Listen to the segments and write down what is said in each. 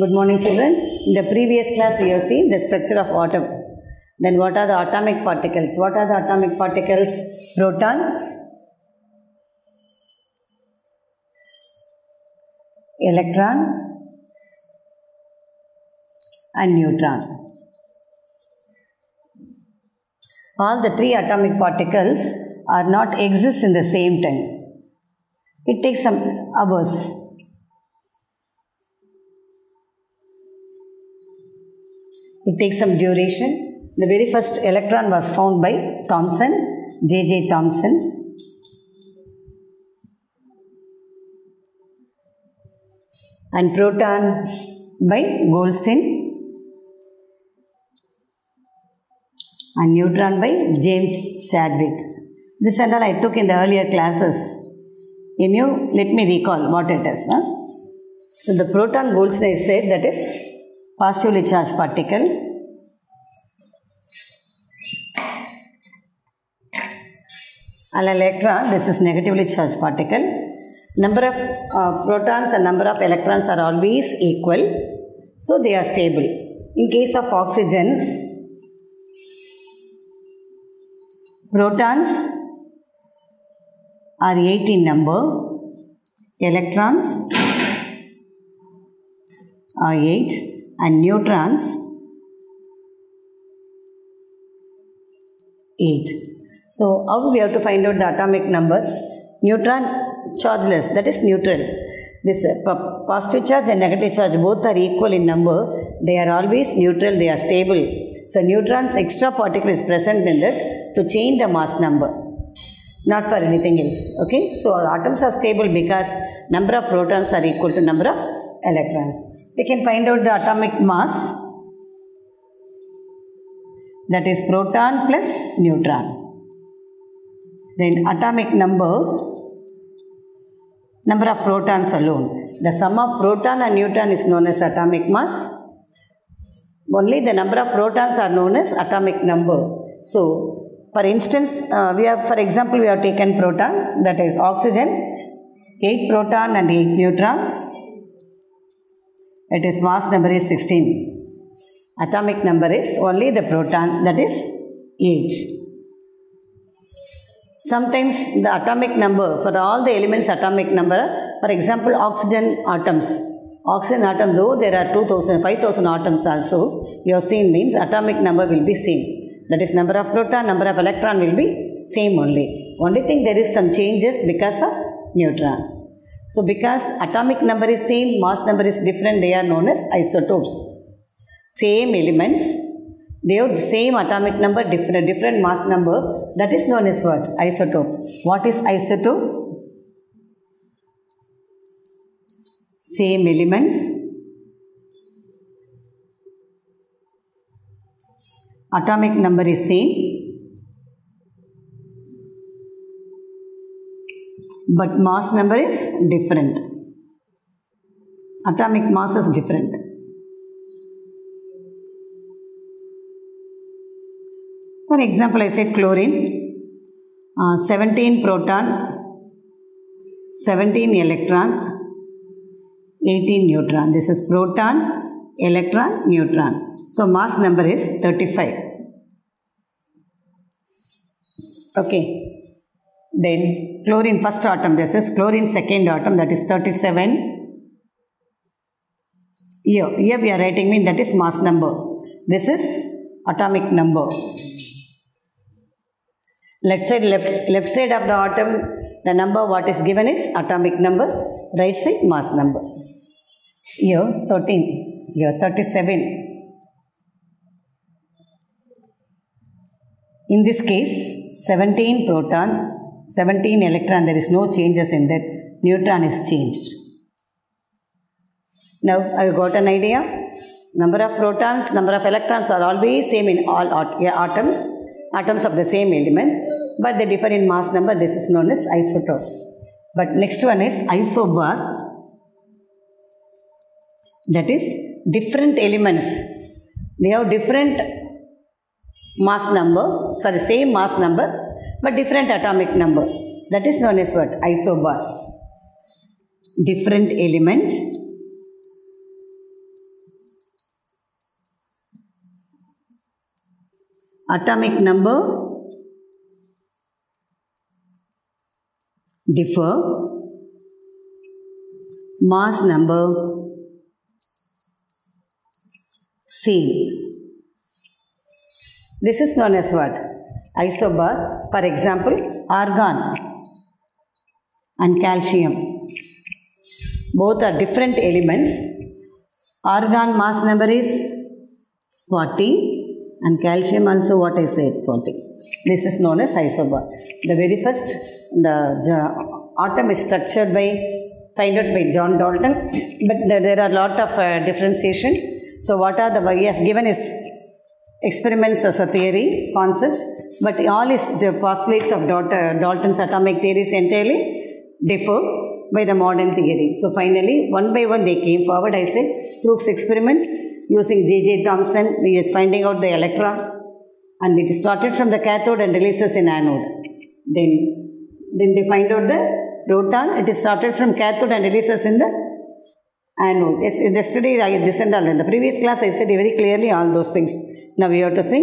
Good morning, children. In the previous class, we have seen the structure of atom. Then what are the atomic particles? What are the atomic particles? Proton, electron, and neutron. All the three atomic particles are not exist in the same time. It takes some hours. It takes some duration. The very first electron was found by Thomson, J.J. Thomson. And proton by Goldstein. And neutron by James Chadwick. This and all I took in the earlier classes. Let me recall what it is. So the proton, Goldstein said, that is positively charged particle. An electron, this is negatively charged particle. Number of protons and number of electrons are always equal, so they are stable. In case of oxygen, protons are 8 in number, electrons are 8, and neutrons 8. So how we have to find out the atomic number? Neutron chargeless, that is neutral. This positive charge and negative charge both are equal in number. They are always neutral, they are stable. So neutron's extra particle is present in that to change the mass number, not for anything else. Okay, so atoms are stable because number of protons are equal to number of electrons. We can find out the atomic mass, that is proton plus neutron. Then atomic number of protons alone. The sum of proton and neutron is known as atomic mass. Only the number of protons are known as atomic number. So, for instance, we have taken proton, that is oxygen, 8 proton and 8 neutron. It is mass number is 16. Atomic number is only the protons, that is 8. Sometimes the atomic number, for all the elements atomic number, for example oxygen atoms. Oxygen atom, though there are 5,000 atoms also, you have seen means atomic number will be same. That is number of proton, number of electron will be same only. Only thing there is some changes because of neutron. So because atomic number is same, mass number is different, they are known as isotopes. Same elements, they have same atomic number, different mass number. That is known as what? Isotope. What is isotope? Same elements, atomic number is same, but mass number is different. Atomic mass is different. For example, I said chlorine, 17 proton, 17 electron, 18 neutron. This is proton, electron, neutron. So mass number is 35. Okay. Then chlorine first atom, this is chlorine second atom, that is 37. Here we are writing that is mass number. This is atomic number. Left side of the atom, the number what is given is atomic number. Right side mass number. Here 13. Here 37. In this case, 17 proton, 17 electron, there is no changes in that. Neutron is changed. Now, I got an idea. Number of protons, number of electrons are always same in all atoms. Atoms of the same element, but they differ in mass number. This is known as isotope. But next one is isobar. That is different elements. They have different mass number, same mass number, but different atomic number. That is known as what? Isobar. Different element, atomic number differ, mass number same. This is known as what? Isobar. For example, argon and calcium. Both are different elements. Argon mass number is 40 and calcium also what I said 40. This is known as isobar. The very first, the atom is structured by, found out by John Dalton, but there are a lot of differentiation. So what are the, he has given is experiments as a theory, concepts, but all his postulates of Dalton's atomic theories entirely differ by the modern theory. So finally, one by one they came forward. I said, Crookes experiment using J.J. Thomson, he is finding out the electron, and it started from the cathode and releases in anode. Then they find out the proton, it is started from cathode and releases in the anode. Yes, yesterday, this and all, in the previous class I said very clearly all those things. Now we have to see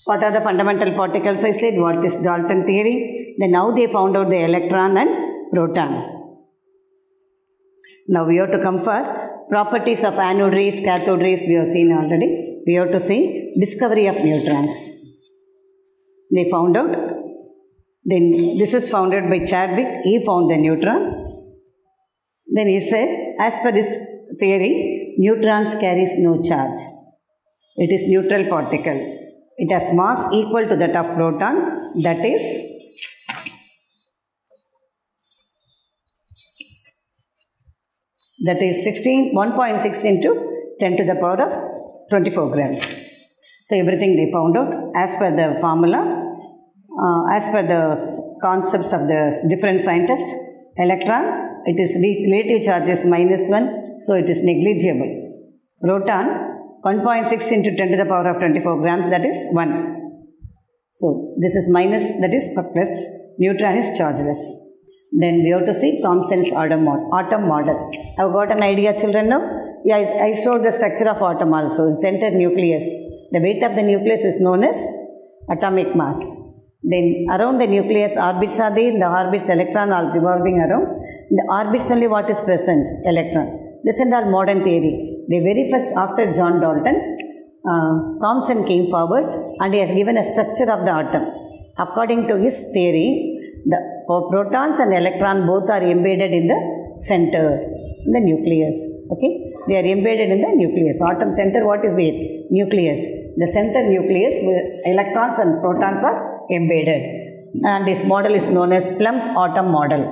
what are the fundamental particles. I said what is Dalton theory. Then now they found out the electron and proton. Now we have to come for properties of anode rays, cathode rays. We have seen already. We have to see discovery of neutrons. They found out. Then this is founded by Chadwick. He found the neutron. Then he said, as per this theory, neutrons carries no charge. It is neutral particle. It has mass equal to that of proton. That is 1.6 into 10 to the power of 24 grams. So everything they found out as per the formula, as per the concepts of the different scientists. Electron, it is relative charge is -1, so it is negligible. Proton, 1.6 into 10 to the power of 24 grams, that is 1. So this is minus, that is plus. Neutron is chargeless. Then we have to see Thomson's atom model. Have got an idea, children, now? Yeah, I showed the structure of atom also. Center nucleus. The weight of the nucleus is known as atomic mass. Then around the nucleus, orbits are there. The orbits, electron are revolving around. In the orbits only what is present? Electron. This is our modern theory. The very first, after John Dalton, Thomson came forward and he has given a structure of the atom. According to his theory, the protons and electron both are embedded in the center, in the nucleus. Okay, they are embedded in the nucleus. Atom center, what is the nucleus? The center nucleus where electrons and protons are embedded. And this model is known as Plumb atom model.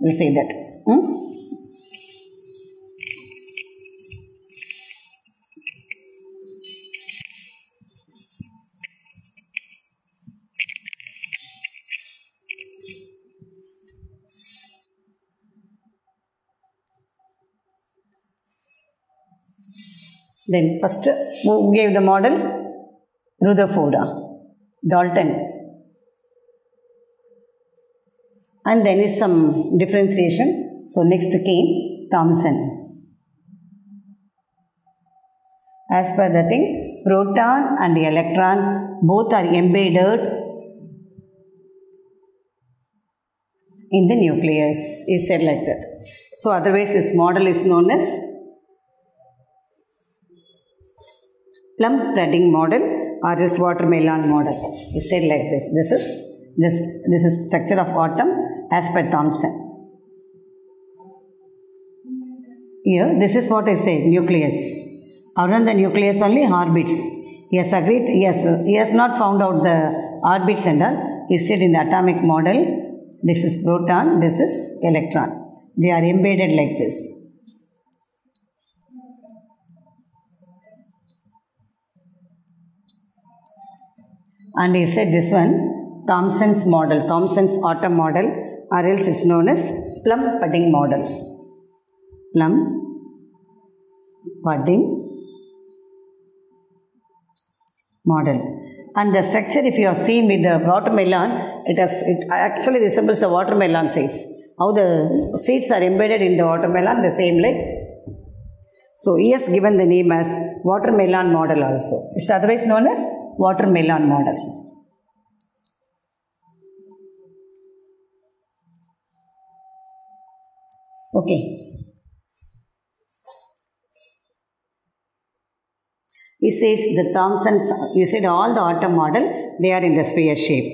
We'll see that. Then first, who gave the model? Rutherford, Dalton. And then is some differentiation. So next came Thomson. As per the thing, proton and electron both are embedded in the nucleus. He said like that. So otherwise his model is known as Plumb-Pudding model or is watermelon model. He said like this. This is structure of atom as per Thomson. Here, this is what I say, nucleus. Around the nucleus only orbits. He has agreed, he has not found out the orbits and all. He said in the atomic model, this is proton, this is electron. They are embedded like this. And he said this one, Thomson's model, Thomson's atom model, or else it's known as Plumb-Pudding model. Plumb-Pudding model. And the structure, if you have seen with the watermelon, it actually resembles the watermelon seeds. How the seeds are embedded in the watermelon, the same like. So he has given the name as watermelon model also. It's otherwise known as watermelon model. Okay. He says the Thomson's, he said all the atom model, they are in the sphere shape.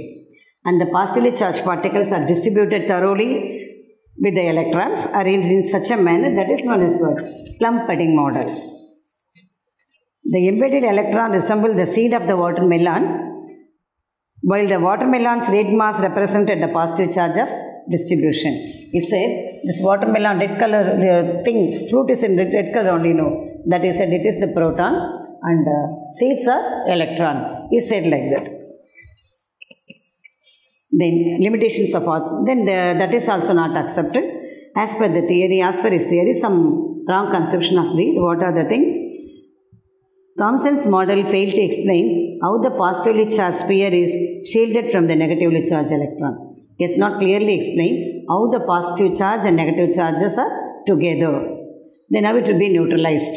And the positively charged particles are distributed thoroughly with the electrons arranged in such a manner that is known as what? Plum pudding model. The embedded electron resembles the seed of the watermelon, while the watermelon's red mass represented the positive charge of distribution. He said this watermelon red color thing, fruit is in red color only, no. That is said it is the proton and seeds are electron. He said like that. Then limitations of that is also not accepted. As per the theory, as per his theory, some wrong conception of what are the things. Thomson's model failed to explain how the positively charged sphere is shielded from the negatively charged electron. He has not clearly explained how the positive charge and negative charges are together. Then how it will be neutralized.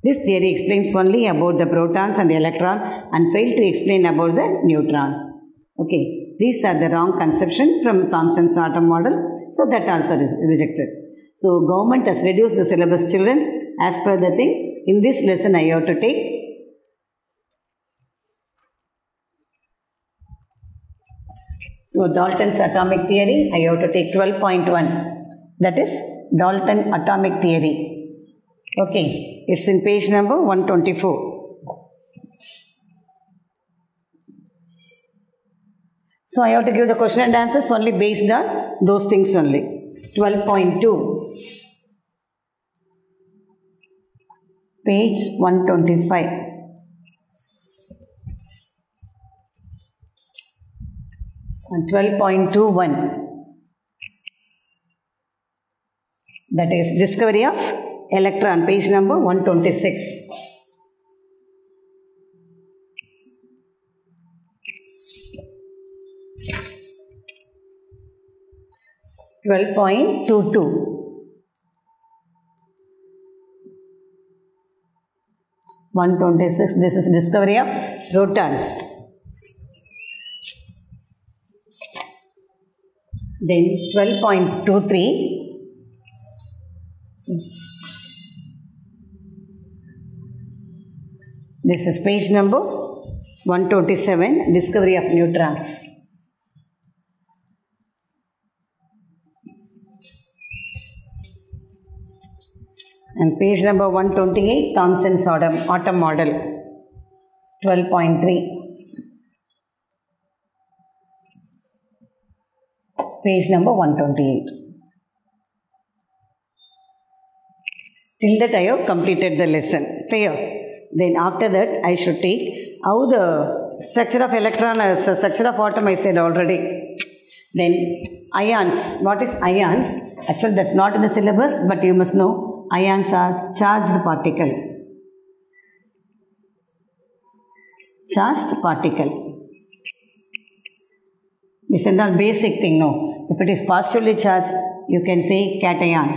This theory explains only about the protons and the electron and failed to explain about the neutron. Okay, these are the wrong conception from Thomson's atom model, so that also is rejected. So government has reduced the syllabus, children, as per the thing. In this lesson I have to take Dalton's atomic theory. I have to take 12.1. That is Dalton atomic theory. Okay, it's in page number 124. So I have to give the question and answers only based on those things only. 12.2. Page 125. And 12.21. That is discovery of electron, page number 126. .22. 126. This is discovery of protons. Then 12.23. This is page number 127. Discovery of neutron. And page number 128, Thomson's atom model, 12.3. Page number 128. Till that I have completed the lesson. Clear? Then after that I should take how the structure of electron, structure of atom I said already. Then ions. What is ions? Actually that's not in the syllabus, but you must know. Ions are charged particle. Charged particle. This is not basic thing, no. If it is positively charged, you can say cation.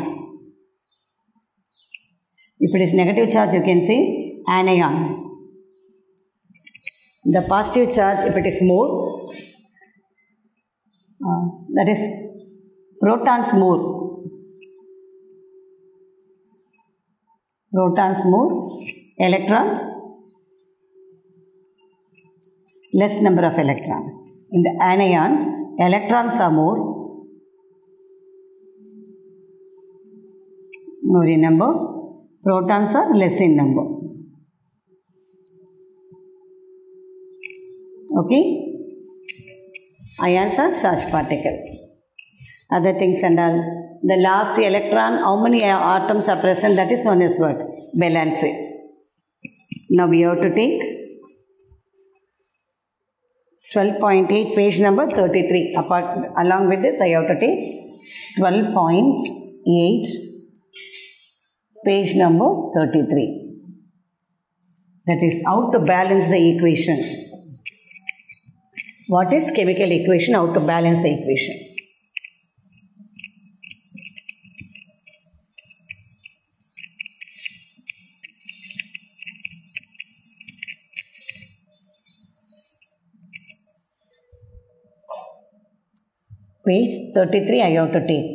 If it is negative charge, you can say anion. The positive charge, if it is more, that is protons more. Protons more, electron, less number of electron. In the anion, electrons are more in number, protons are less in number. Okay? Ions are charged particle. Other things and all. The last electron, how many atoms are present, that is known as what? Valence. Now we have to take 12.8, page number 33. Along with this, I have to take 12.8, page number 33. That is how to balance the equation. What is chemical equation? How to balance the equation? Page 33 I have to take.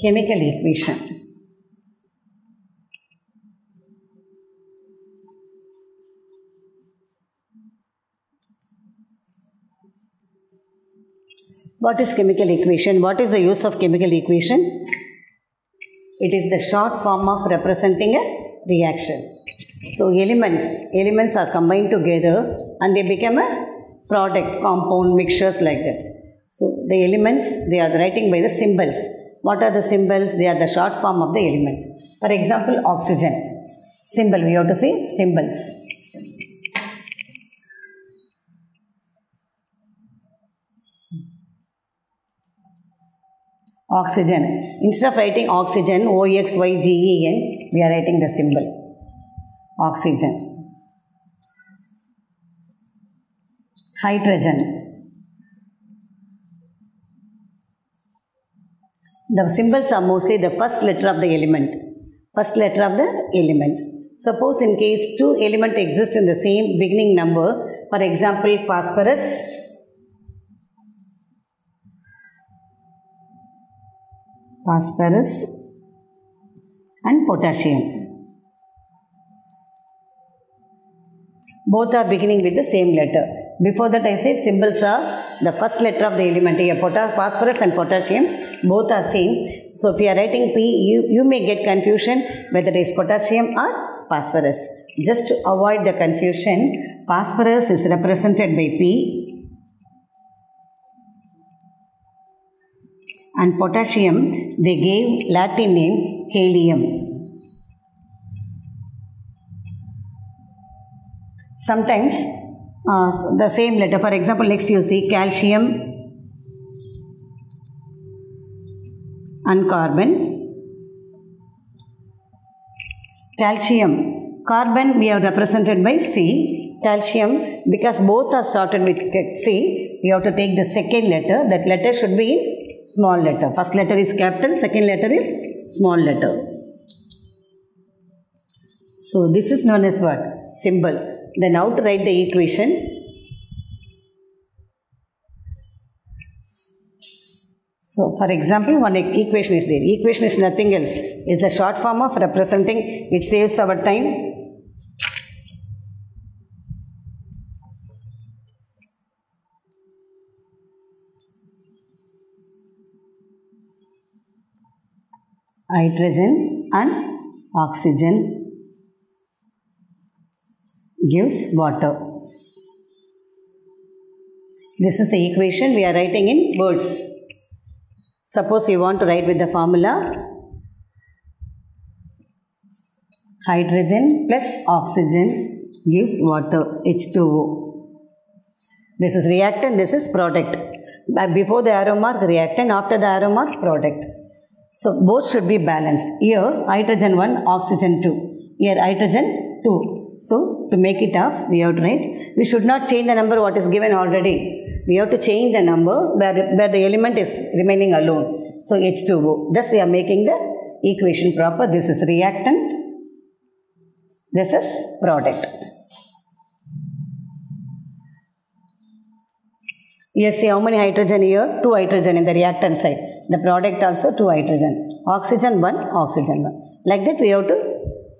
Chemical equation. What is chemical equation? What is the use of chemical equation? It is the short form of representing a reaction. So elements are combined together and they become a product, compound, mixtures like that. So the elements, they are writing by the symbols. What are the symbols? They are the short form of the element. For example, oxygen. Symbol, we have to say symbols. Oxygen. Instead of writing oxygen, O-X-Y-G-E-N, we are writing the symbol. Oxygen. Hydrogen. The symbols are mostly the first letter of the element. First letter of the element. Suppose in case two elements exist in the same beginning number, for example, phosphorus and potassium. Both are beginning with the same letter. Before that I said symbols are the first letter of the element. Here phosphorus and potassium both are same. So if you are writing P, you may get confusion whether it is potassium or phosphorus. Just to avoid the confusion, phosphorus is represented by P and potassium they gave Latin name Kalium. Sometimes the same letter, for example, next you see calcium and carbon. Calcium, carbon we have represented by C. Calcium, because both are started with C, we have to take the second letter. That letter should be in small letter. First letter is capital, second letter is small letter. So this is known as what? Symbol. Then how to write the equation? So for example, one equation is there. Equation is nothing else. It's the short form of representing. It saves our time. Hydrogen and oxygen gives water. This is the equation we are writing in words. Suppose you want to write with the formula hydrogen plus oxygen gives water, H2O. This is reactant, this is product. Before the arrow mark reactant, after the arrow mark product. So both should be balanced. Here hydrogen 1, oxygen 2. Here hydrogen 2. So to make it up, we have to write. We should not change the number what is given already. We have to change the number where the element is remaining alone. So H2O. Thus we are making the equation proper. This is reactant. This is product. You see how many hydrogen here? 2 hydrogen in the reactant side. The product also 2 hydrogen. Oxygen 1, oxygen 1. Like that we have to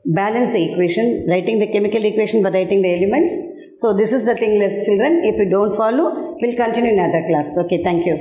balance the equation, writing the chemical equation by writing the elements. So this is the thing, children. If you don't follow, we'll continue in another class. Okay, thank you.